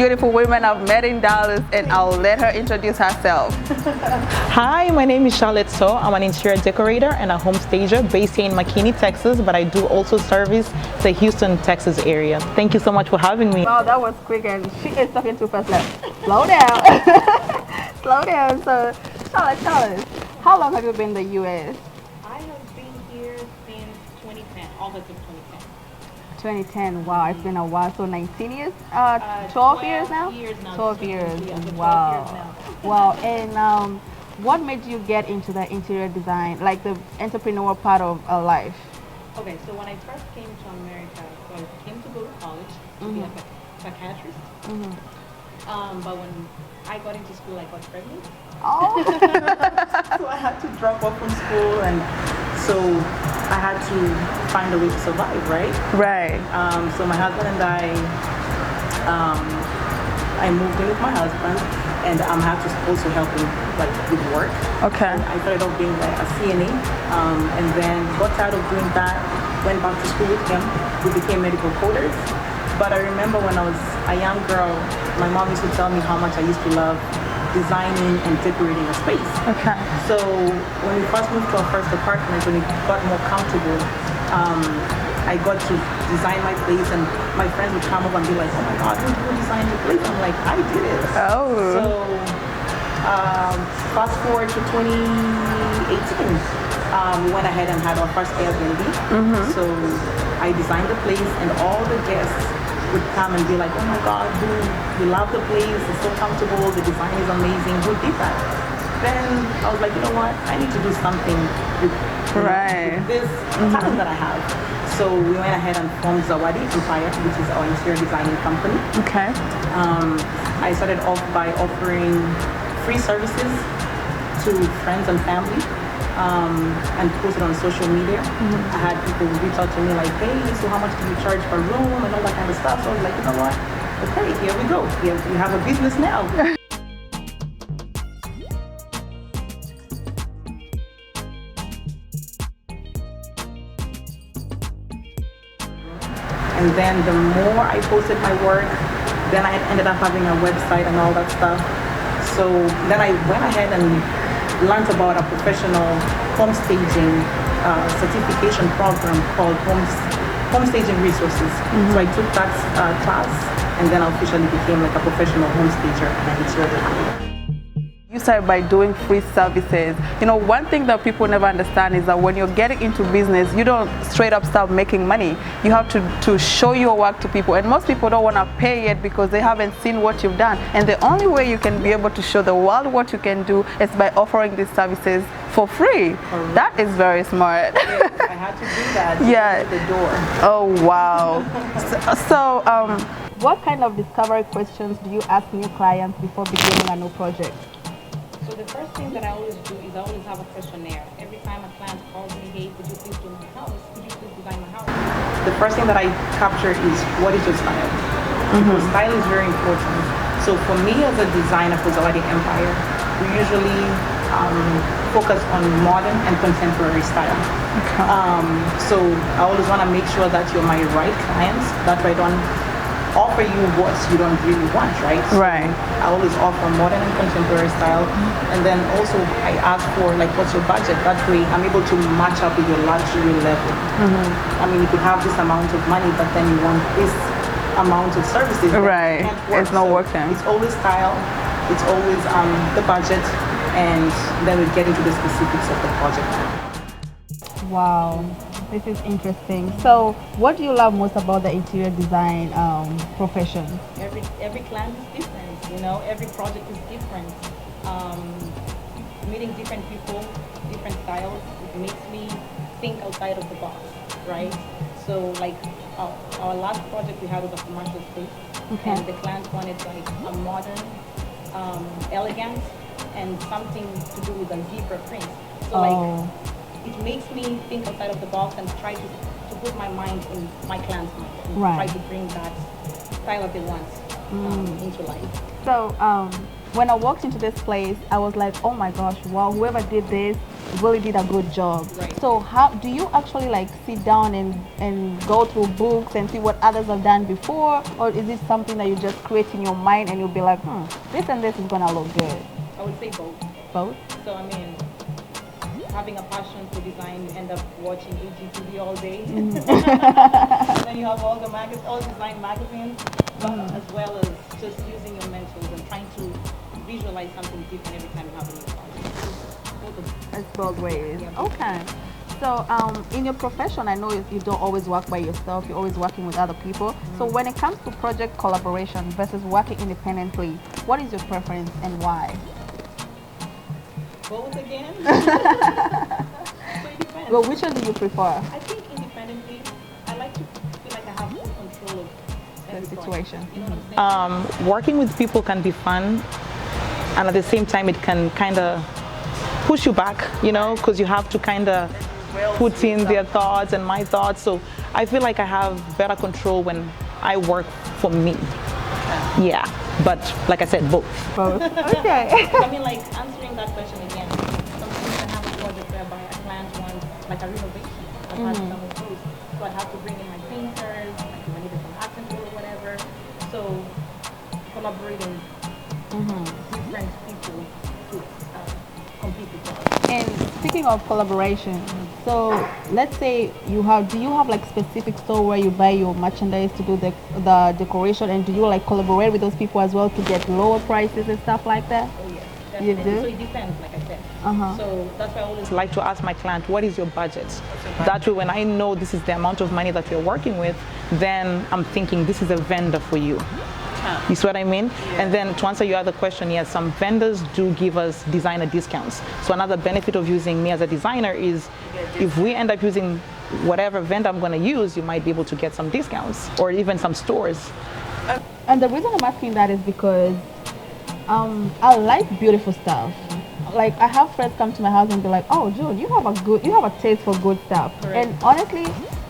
beautiful women I've met in Dallas, and I'll let her introduce herself. Hi, my name is Sharlet Too. I'm an interior decorator and a home stager based here in McKinney, Texas, but I do also service the Houston, Texas area. Thank you so much for having me. Wow, that was quick, and she is talking too fast. Like, slow down. Slow down. So, Charlotte, tell us, how long have you been in the U.S.? I have been here since 2010, August of 2010. 2010. Wow, it's been a while. So 19 years? 12 years now? 12 years. Wow. Wow. And what made you get into the interior design, like the entrepreneurial part of life? Okay, so when I first came to America, so I came to go to college to be a psychiatrist. But when I got into school, I got pregnant. Oh. So I had to drop off from school, and so I had to find a way to survive, right? Right. So my husband and I moved in with my husband, and I had to also help him like with work. Okay. I started off being like a CNA, and then got tired of doing that. Went back to school with him. We became medical coders. But I remember when I was a young girl, my mom used to tell me how much I used to love designing and decorating a space. Okay. So when we first moved to our first apartment, when it got more comfortable, I got to design my place, and my friends would come up and be like, "Oh my God, who designed your place?" I'm like, "I did it." Oh. So fast forward to 2018, we went ahead and had our first Airbnb. So I designed the place, and all the guests would come and be like, "Oh my God, we love the place, it's so comfortable, the design is amazing, who did that?" Then I was like, you know what, I need to do something with, with this talent that I have. So we went ahead and formed Zawadi Empire, which is our interior designing company. Okay. I started off by offering free services to friends and family. And posted on social media. I had people reach out to me like, "Hey, so how much do you charge per room?" and all that kind of stuff. So I was like, you know what? Okay, here we go. We have a business now. And then the more I posted my work, then I ended up having a website and all that stuff. So then I went ahead and learned about a professional home staging certification program called Home Staging Resources. So I took that class, and then I officially became like a professional home stager and interior designer. You started by doing free services. You know, one thing that people never understand is that when you're getting into business, you don't straight up start making money. You have to show your work to people, and most people don't want to pay yet because they haven't seen what you've done. And the only way you can be able to show the world what you can do is by offering these services for free. That is very smart. Yes, I had to do that to get the door. Oh, wow. What kind of discovery questions do you ask new clients before beginning a new project? So the first thing that I always do is I always have a questionnaire. Every time a client calls me, "Hey, could you please do my house? Could you please design my house?" The first thing that I capture is, what is your style? Because style is very important. So for me as a designer for Zawadi Empire, we usually focus on modern and contemporary style. Okay. So I always want to make sure that you're my right clients, that I don't offer you what you don't really want, right? Right. I always offer modern and contemporary style, and then also I ask for like, what's your budget? That way I'm able to match up with your luxury level. I mean, you could have this amount of money, but then you want this amount of services. Right. It's not working. It's always style. It's always the budget, and then we get into the specifics of the project. Wow. This is interesting. So, what do you love most about the interior design profession? Every client is different, you know. Every project is different. Meeting different people, different styles, it makes me think outside of the box, right? So, like our last project we had was a commercial space, and the client wanted like a modern, elegant, and something to do with a zebra print. So, like, it makes me think outside of the box and try to put my mind in my client's mind and try to bring that style that they want into life. So when I walked into this place, I was like, oh my gosh, wow, whoever did this really did a good job. Right. So how do you actually like sit down and go through books and see what others have done before, or is it something that you just create in your mind and you'll be like, this and this is gonna look good? I would say both. Both. So I mean, having a passion for design, you end up watching AGTV all day. And then you have all design magazines, as well as just using your mentals and trying to visualize something different every time you have a new project. Both of them. It's both ways. Yeah. Okay. So in your profession, I know you don't always work by yourself. You're always working with other people. So when it comes to project collaboration versus working independently, what is your preference and why? Both again. So it depends. Well, which one do you prefer? I think independently, I like to feel like I have full control of The every situation. project. You know what I'm saying? Working with people can be fun, and at the same time it can kind of push you back, you know, because you have to kind of put in their thoughts and my thoughts. So I feel like I have better control when I work for me. Yeah, but like I said, both. Both. Okay. I mean, like, answering that question again, sometimes I have a project whereby a client wants, like, a renovation. I've had some of those. So I have to bring in my painters, like, if I needed some accent or whatever. So, collaborating with different people to complete the job. And speaking of collaboration, so let's say do you have like specific store where you buy your merchandise to do the decoration, and do you like collaborate with those people as well to get lower prices and stuff like that? Oh, yes, You definitely. do? So it depends, like I said. Uh-huh. So that's why I always I like to ask my client, what is your budget? That way, when I know this is the amount of money that you're working with, then I'm thinking this is a vendor for you. You see what I mean? And then to answer your other question, yes, some vendors do give us designer discounts. So another benefit of using me as a designer is if we end up using whatever vendor I'm going to use, you might be able to get some discounts or even some stores. And the reason I'm asking that is because I like beautiful stuff. Like I have friends come to my house and be like, "Oh, June, you have a taste for good stuff." Correct. And honestly,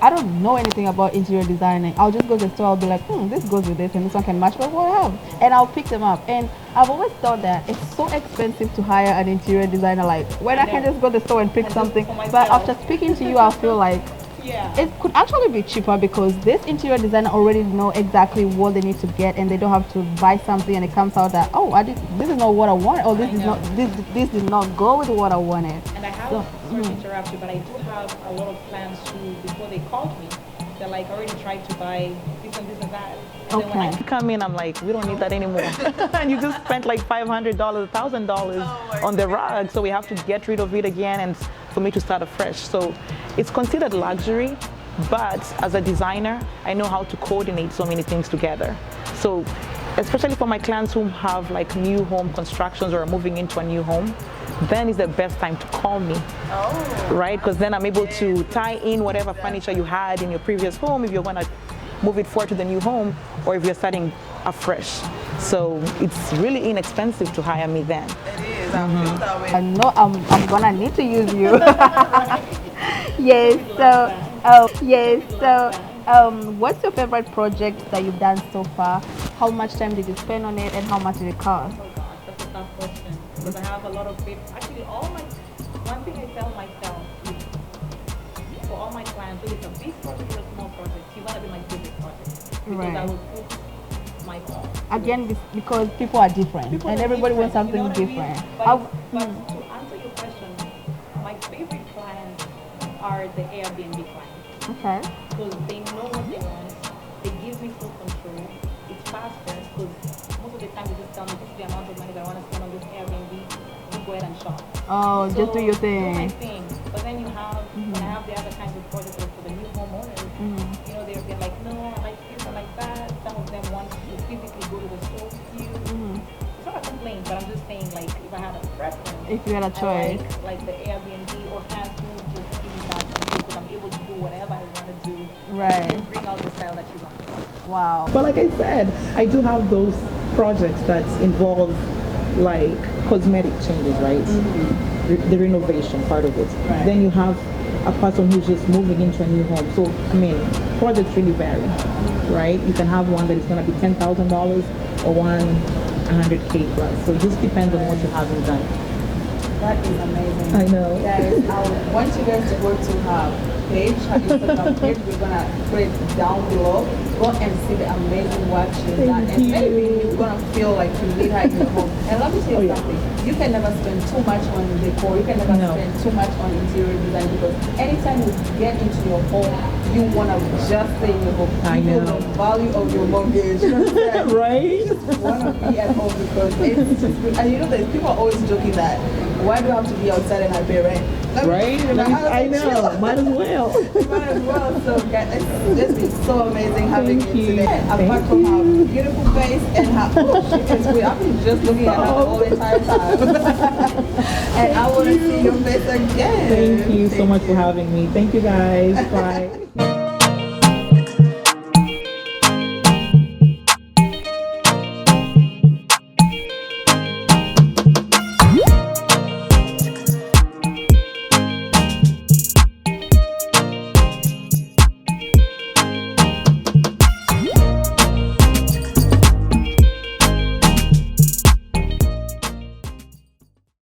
I don't know anything about interior designing. I'll just go to the store. I'll be like, this goes with this, and this one can match with what I have, and I'll pick them up. And I've always thought that it's so expensive to hire an interior designer. Like when I can just go to the store and pick something. for But myself. after speaking to you, I feel like yeah. it could actually be cheaper because this interior designer already know exactly what they need to get, and they don't have to buy something and it comes out that this is not what I want, or this did not go with what I wanted. And I have, sorry to interrupt you, but I do have a lot of clients who, before they called me, they're like already tried to buy this and this and that. And then when Okay. I Come in, I'm like, we don't need that anymore. And you just spent like $500, $1,000 on the rug, so we have to get rid of it again and for me to start afresh. So it's considered luxury, but as a designer, I know how to coordinate so many things together. So especially for my clients who have like new home constructions or are moving into a new home, then is the best time to call me. Right? Because then I'm able to tie in whatever furniture you had in your previous home if you're going to move it forward to the new home or if you're starting afresh. So it's really inexpensive to hire me then. It is. I feel that way. I know I'm gonna need to use you. Yes. So what's your favorite project that you've done so far? How much time did you spend on it, and how much did it cost? oh gosh, that's a tough question. Because I have a lot of people. Actually, one thing I tell myself is for all my clients, whether it's a big project or a small project, you want to be my favorite project. Because Right. I will put my all. Again, because people are different, People and are everybody wants different, something you know what I mean? different. But to answer your question, my favorite clients are the Airbnb clients. Okay. Because they know what they want, they give me full control, it's faster, because most of the time they just tell me this is the amount of money that I want to spend on this Airbnb, you go ahead and shop. Oh, So, just do your Do my thing. thing. But then you have, when I have the other kinds of projects like for the new homeowners, you know, they're like, no, I like this, I like that. Some of them want to physically go to the store with you. It's not a complaint, but I'm just saying, like, if I had a preference, If you had a choice. I like the Airbnb or clients who just give me that because I'm able to do whatever I want to do. Right. And bring out the style that you want. Wow. But like I said, I do have those projects that involve like cosmetic changes, right? The renovation part of it. Right. Then you have a person who's just moving into a new home. So, I mean, projects really vary, right? You can have one that is going to be $10,000 or one $100K plus. So it just depends on what you have done. That is amazing. I know. Guys, I want you guys to go to her page, her Instagram page. We're gonna put it down below. Go and see the amazing work she's done. And maybe you're gonna feel like you need her in your home. And let me tell you something. You can never spend too much on decor. You can never spend too much on interior design, because anytime you get into your home, you wanna just stay in your home. I You know. feel the value of your mortgage. You know what I'm saying? Right? You just wanna be at home because it's just good. And you know that people are always joking that why do I have to be outside and I pay rent? Right? I know. Might as well. Might as well. So guys, it's just been so amazing having Thank you you. today. Apart from her beautiful face and her she is weird. I've been just looking at her the whole entire time. And I want to see your face again. Thank you so much for having me. Thank you guys. Bye.